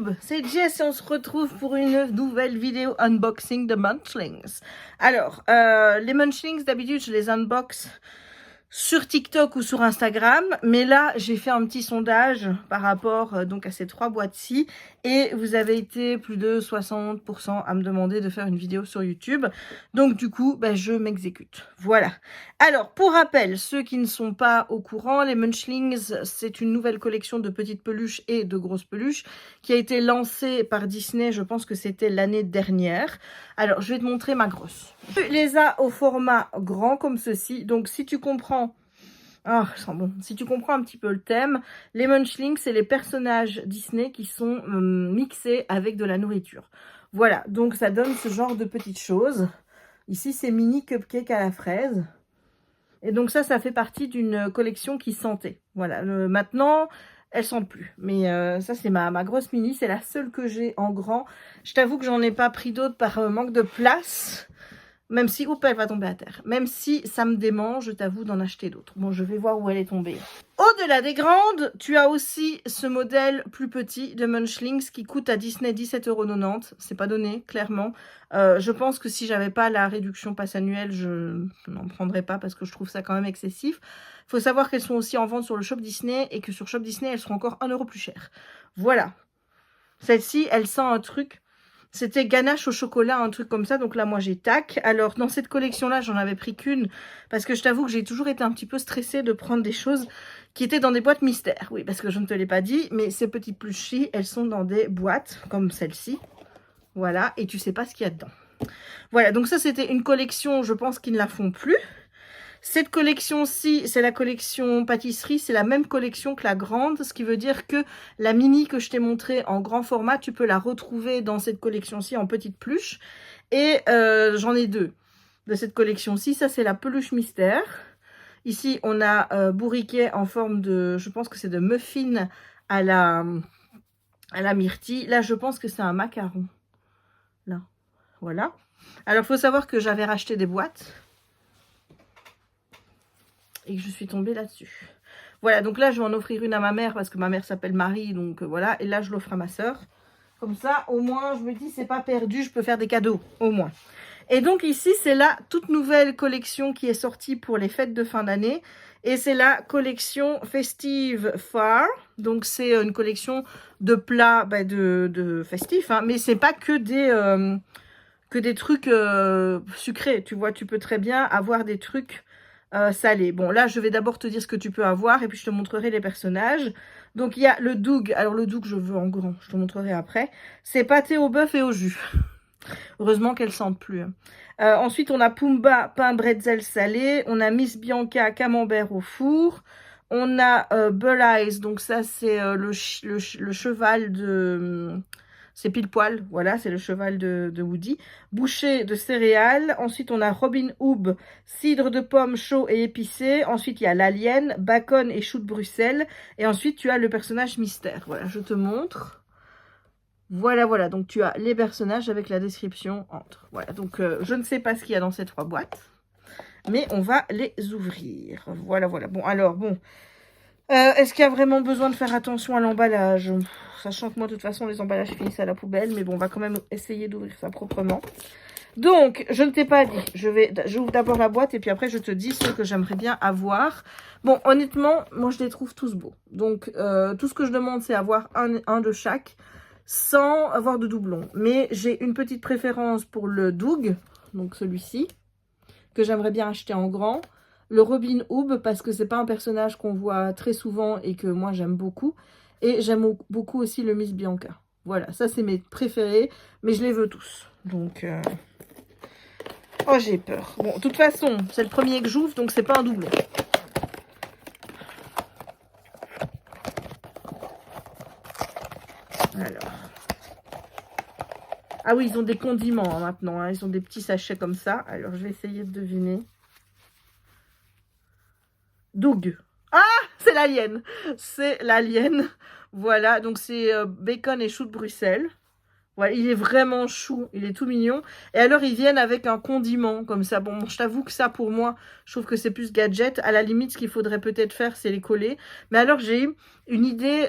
YouTube, c'est Jess et on se retrouve pour une nouvelle vidéo unboxing de Munchlings. Alors, les Munchlings, d'habitude, je les unbox sur TikTok ou sur Instagram, mais là, j'ai fait un petit sondage par rapport donc à ces trois boîtes-ci, et vous avez été plus de 60% à me demander de faire une vidéo sur YouTube, donc du coup, je m'exécute. Voilà. Alors, pour rappel, ceux qui ne sont pas au courant, les Munchlings, c'est une nouvelle collection de petites peluches et de grosses peluches qui a été lancée par Disney, je pense que c'était l'année dernière. Alors, je vais te montrer ma grosse. Tu les as au format grand comme ceci, donc si tu comprends si tu comprends un petit peu le thème, les Munchlings, c'est les personnages Disney qui sont mixés avec de la nourriture. Voilà, donc ça donne ce genre de petites choses. Ici, c'est mini cupcake à la fraise. Et donc ça fait partie d'une collection qui sentait. Voilà, maintenant, elles sentent plus. Mais ça, c'est ma grosse mini. C'est la seule que j'ai en grand. Je t'avoue que j'en ai pas pris d'autres par manque de place. Même si, oups, elle va tomber à terre. Même si ça me démange, je t'avoue d'en acheter d'autres. Bon, je vais voir où elle est tombée. Au-delà des grandes, tu as aussi ce modèle plus petit de Munchlings qui coûte à Disney 17,90 €. C'est pas donné, clairement. Je pense que si j'avais pas la réduction passe annuelle, je n'en prendrais pas parce que je trouve ça quand même excessif. Il faut savoir qu'elles sont aussi en vente sur le Shop Disney et que sur Shop Disney, elles seront encore 1 € plus chères. Voilà. Celle-ci, elle sent un truc. C'était ganache au chocolat, un truc comme ça. Donc là, moi, j'ai tac. Alors, dans cette collection-là, j'en avais pris qu'une. Parce que je t'avoue que j'ai toujours été un petit peu stressée de prendre des choses qui étaient dans des boîtes mystères. Oui, parce que je ne te l'ai pas dit. Mais ces petites plushies, elles sont dans des boîtes comme celle-ci. Voilà. Et tu sais pas ce qu'il y a dedans. Voilà. Donc ça, c'était une collection, je pense, qu'ils ne la font plus. Cette collection-ci, c'est la collection pâtisserie, c'est la même collection que la grande, ce qui veut dire que la mini que je t'ai montrée en grand format, tu peux la retrouver dans cette collection-ci en petite peluche. Et j'en ai deux de cette collection-ci. Ça, c'est la peluche mystère. Ici, on a bourriquet en forme de, je pense que c'est de muffin à la myrtille. Là, je pense que c'est un macaron. Là, voilà. Alors, il faut savoir que j'avais racheté des boîtes et que je suis tombée là-dessus. Voilà, donc là, je vais en offrir une à ma mère parce que ma mère s'appelle Marie, donc voilà. Et là, je l'offre à ma soeur. Comme ça, au moins, je me dis, c'est pas perdu, je peux faire des cadeaux, au moins. Et donc ici, c'est la toute nouvelle collection qui est sortie pour les fêtes de fin d'année. Et c'est la collection Festive Far. Donc, c'est une collection de plats de festifs, hein, mais c'est pas que des trucs sucrés. Tu vois, tu peux très bien avoir des trucs salé. Bon, là, je vais d'abord te dire ce que tu peux avoir et puis je te montrerai les personnages. Donc, il y a le Doug. Alors, le Doug, je veux en grand. Je te montrerai après. C'est pâté au bœuf et au jus. Heureusement qu'elle ne sentent plus. Ensuite, on a Pumba, pain bretzel salé. On a Miss Bianca, camembert au four. On a Bull Eyes. Donc, ça, c'est le cheval de... C'est pile poil, voilà, c'est le cheval de Woody. Bouchée de céréales. Ensuite, on a Robin Hood, cidre de pomme chaud et épicé. Ensuite, il y a l'alien, bacon et chou de Bruxelles. Et ensuite, tu as le personnage mystère. Voilà, je te montre. Voilà, voilà. Donc, tu as les personnages avec la description entre. Voilà, donc je ne sais pas ce qu'il y a dans ces trois boîtes. Mais on va les ouvrir. Voilà, voilà. Bon, alors, bon. Est-ce qu'il y a vraiment besoin de faire attention à l'emballage? Sachant que moi, de toute façon, les emballages finissent à la poubelle. Mais bon, on va quand même essayer d'ouvrir ça proprement. Donc, je ne t'ai pas dit. J'ouvre d'abord la boîte et puis après, je te dis ce que j'aimerais bien avoir. Bon, honnêtement, moi, je les trouve tous beaux. Donc, tout ce que je demande, c'est avoir un de chaque sans avoir de doublons. Mais j'ai une petite préférence pour le Doug, donc celui-ci, que j'aimerais bien acheter en grand. Le Robin Hood, parce que c'est pas un personnage qu'on voit très souvent et que moi j'aime beaucoup. Et j'aime beaucoup aussi le Miss Bianca. Voilà, ça c'est mes préférés, mais je les veux tous. Donc, oh j'ai peur. Bon, de toute façon, c'est le premier que j'ouvre, donc c'est pas un doublon. Alors. Ah oui, ils ont des condiments hein, maintenant, hein. Ils ont des petits sachets comme ça. Alors, je vais essayer de deviner. Doug. Ah, c'est l'alien. C'est l'alien. Voilà, donc c'est bacon et chou de Bruxelles. Voilà, il est vraiment chou, il est tout mignon. Et alors, ils viennent avec un condiment, comme ça. Bon, je t'avoue que ça, pour moi, je trouve que c'est plus gadget. À la limite, ce qu'il faudrait peut-être faire, c'est les coller. Mais alors, j'ai eu une idée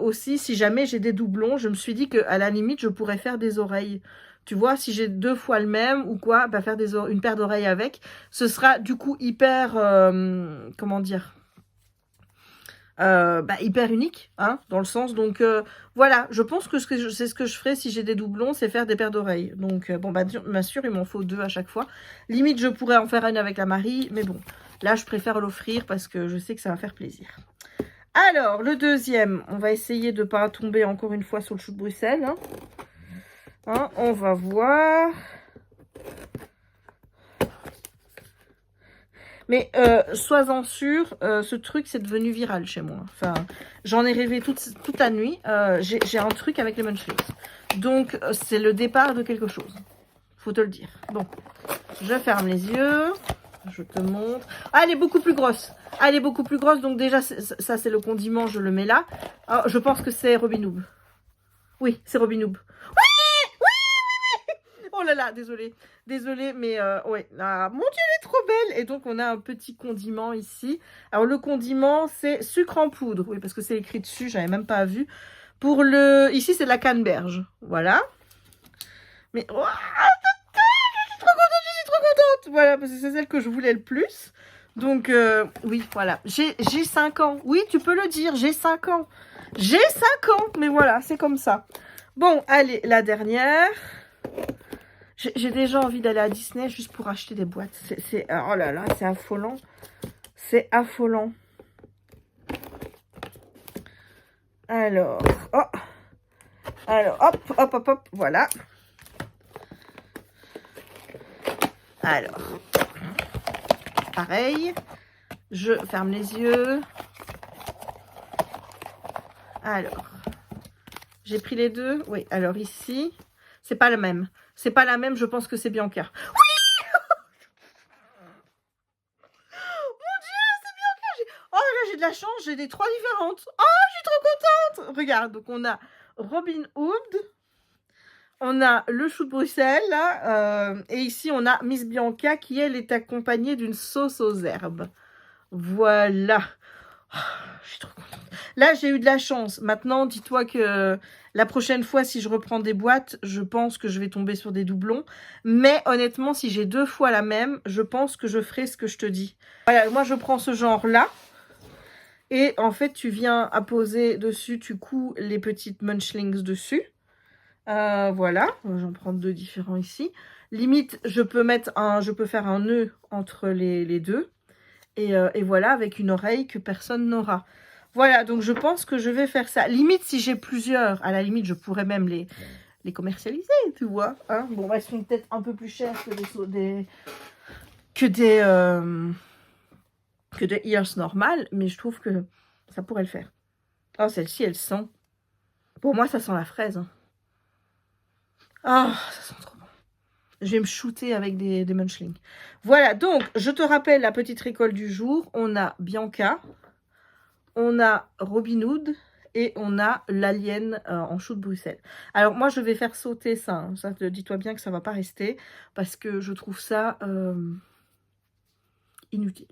aussi, si jamais j'ai des doublons, je me suis dit qu'à la limite, je pourrais faire des oreilles. Tu vois, si j'ai 2 fois le même ou quoi, bah faire une paire d'oreilles avec, ce sera du coup hyper, comment dire, hyper unique, hein, dans le sens, donc voilà, je pense que c'est ce que je ferai si j'ai des doublons, c'est faire des paires d'oreilles, donc bon, bien sûr, il m'en faut 2 à chaque fois, limite je pourrais en faire une avec la Marie, mais bon, là je préfère l'offrir parce que je sais que ça va faire plaisir. Alors, le deuxième, on va essayer de ne pas tomber encore une fois sur le chou de Bruxelles, hein, on va voir... Mais sois-en sûr, ce truc, c'est devenu viral chez moi. Enfin, j'en ai rêvé toute la nuit. J'ai un truc avec les Munchkins. Donc, c'est le départ de quelque chose. Faut te le dire. Bon, je ferme les yeux. Je te montre. Ah, elle est beaucoup plus grosse. Ah, elle est beaucoup plus grosse. Donc déjà, ça, c'est le condiment. Je le mets là. Ah, je pense que c'est Robin Hood. Oui, c'est Robin Hood. Oh là là, désolée. Désolée, mais ouais. Ah, mon Dieu, elle est trop belle. Et donc, on a un petit condiment ici. Alors, le condiment, c'est sucre en poudre. Oui, parce que c'est écrit dessus, j'avais même pas vu. Pour le... Ici, c'est de la canneberge. Voilà. Mais... Oh, je suis trop contente, je suis trop contente. Voilà, parce que c'est celle que je voulais le plus. Donc, oui, voilà. J'ai 5 ans. Oui, tu peux le dire, j'ai 5 ans. J'ai 5 ans, mais voilà, c'est comme ça. Bon, allez, la dernière... J'ai déjà envie d'aller à Disney juste pour acheter des boîtes. Oh là là, c'est affolant. C'est affolant. Alors, oh. Alors, hop, hop, hop, hop, voilà. Alors, pareil. Je ferme les yeux. Alors, j'ai pris les deux. Oui, alors ici, c'est pas la même. C'est pas la même, je pense que c'est Bianca. Oui. Mon Dieu, c'est Bianca. Oh là, j'ai de la chance, j'ai des 3 différentes. Oh, je suis trop contente. Regarde, donc on a Robin Hood. On a le chou de Bruxelles, là, et ici on a Miss Bianca qui, elle, est accompagnée d'une sauce aux herbes. Voilà. Oh, je suis trop contente. Là, j'ai eu de la chance. Maintenant, dis-toi que la prochaine fois, si je reprends des boîtes, je pense que je vais tomber sur des doublons. Mais honnêtement, si j'ai 2 fois la même, je pense que je ferai ce que je te dis. Voilà, moi, je prends ce genre-là. Et en fait, tu viens apposer dessus, tu couds les petites munchlings dessus. Voilà, j'en prends 2 différents ici. Limite, je peux faire un nœud entre les deux. Et voilà, avec une oreille que personne n'aura. Voilà, donc je pense que je vais faire ça. Limite, si j'ai plusieurs, à la limite, je pourrais même les commercialiser, tu vois. Hein, bon, elles sont peut-être un peu plus chères que des ears normales, mais je trouve que ça pourrait le faire. Oh, celle-ci, elle sent. Pour moi, ça sent la fraise. Hein. Ah, ça sent trop bon. Je vais me shooter avec des munchlings. Voilà, donc, je te rappelle la petite récolte du jour. On a Bianca, on a Robin Hood et on a l'alien en chou de Bruxelles. Alors, moi, je vais faire sauter ça. Hein. Ça, dis-toi bien que ça ne va pas rester parce que je trouve ça inutile.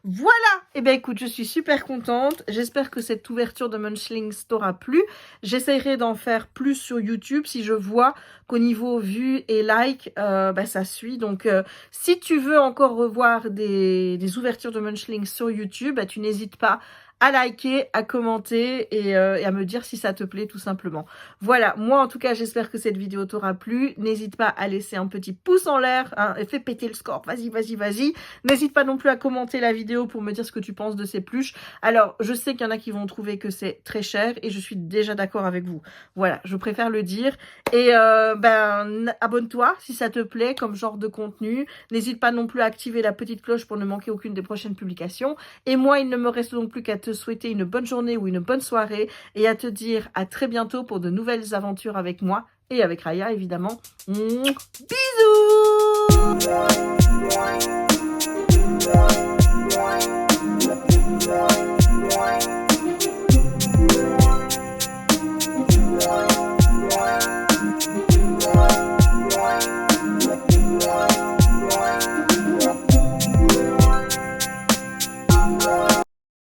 Voilà, et bien écoute, je suis super contente. J'espère que cette ouverture de Munchlings t'aura plu. J'essaierai d'en faire plus sur YouTube si je vois qu'au niveau vues et likes, ça suit. Donc, si tu veux encore revoir des ouvertures de Munchlings sur YouTube, tu n'hésites pas à liker, à commenter et à me dire si ça te plaît tout simplement. Voilà, moi en tout cas j'espère que cette vidéo t'aura plu. N'hésite pas à laisser un petit pouce en l'air, hein, et fais péter le score, vas-y, vas-y, vas-y. N'hésite pas non plus à commenter la vidéo pour me dire ce que tu penses de ces pluches. Alors, je sais qu'il y en a qui vont trouver que c'est très cher et je suis déjà d'accord avec vous. Voilà, je préfère le dire. Et abonne-toi si ça te plaît comme genre de contenu. N'hésite pas non plus à activer la petite cloche pour ne manquer aucune des prochaines publications. Et moi, il ne me reste donc plus qu'à te souhaiter une bonne journée ou une bonne soirée et à te dire à très bientôt pour de nouvelles aventures avec moi et avec Raya évidemment. Bisous.